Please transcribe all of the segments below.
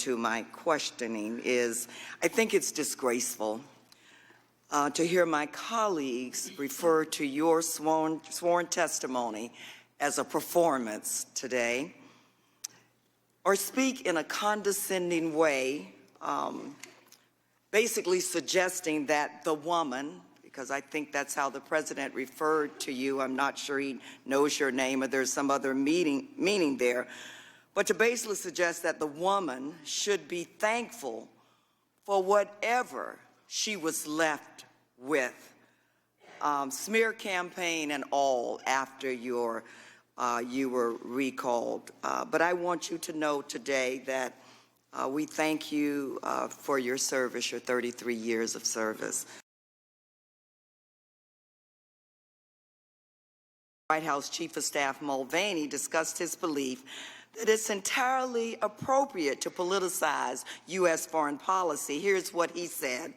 into my questioning is, I think it's disgraceful to hear my colleagues refer to your sworn testimony as a performance today, or speak in a condescending way, basically suggesting that the woman, because I think that's how the president referred to you, I'm not sure he knows your name or there's some other meaning there, but to basically suggest that the woman should be thankful for whatever she was left with, smear campaign and all, after you were recalled. But I want you to know today that we thank you for your service, your 33 years of service. White House Chief of Staff Mulvaney discussed his belief that it's entirely appropriate to politicize U.S. foreign policy. Here's what he said.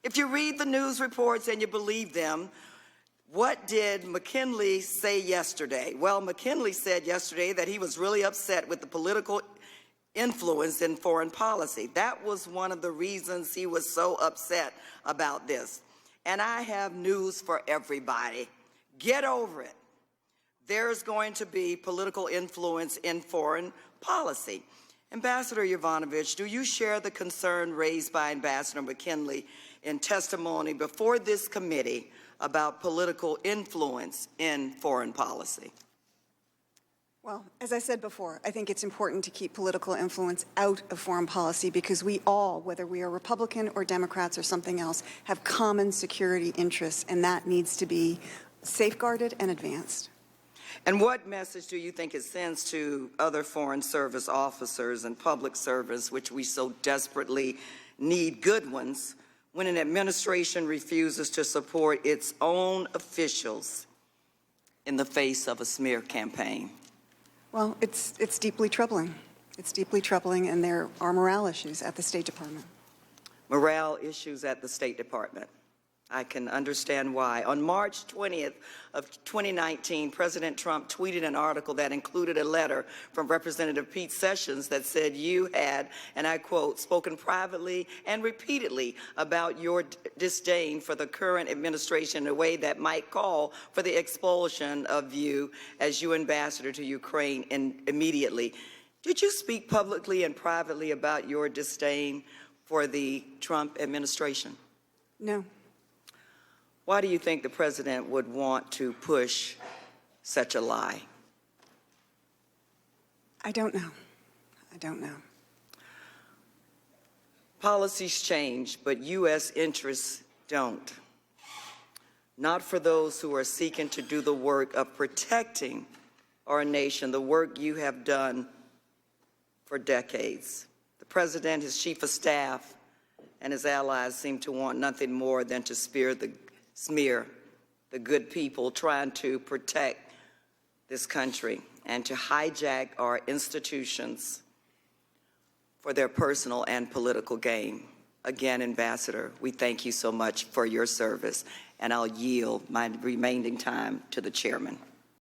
If you read the news reports and you believe them, what did McKinley say yesterday? Well, McKinley said yesterday that he was really upset with the political influence in foreign policy. That was one of the reasons he was so upset about this. And I have news for everybody. Get over it. There's going to be political influence in foreign policy. Ambassador Yovanovitch, do you share the concern raised by Ambassador McKinley in testimony before this committee about political influence in foreign policy? Well, as I said before, I think it's important to keep political influence out of foreign policy because we all, whether we are Republican or Democrats or something else, have common security interests, and that needs to be safeguarded and advanced. And what message do you think it sends to other foreign service officers and public service, which we so desperately need good ones, when an administration refuses to support its own officials in the face of a smear campaign? Well, it's deeply troubling. It's deeply troubling, and there are morale issues at the State Department. Morale issues at the State Department. I can understand why. On March 20th of 2019, President Trump tweeted an article that included a letter from Representative Pete Sessions that said you had, and I quote, spoken privately and repeatedly about your disdain for the current administration in a way that might call for the expulsion of you as your ambassador to Ukraine immediately. Did you speak publicly and privately about your disdain for the Trump administration? No. Why do you think the president would want to push such a lie? I don't know. I don't know. Policies change, but U.S. interests don't. Not for those who are seeking to do the work of protecting our nation, the work you have done for decades. The president, his chief of staff, and his allies seem to want nothing more than to smear the good people trying to protect this country and to hijack our institutions for their personal and political gain. Again, Ambassador, we thank you so much for your service, and I'll yield my remaining time to the chairman.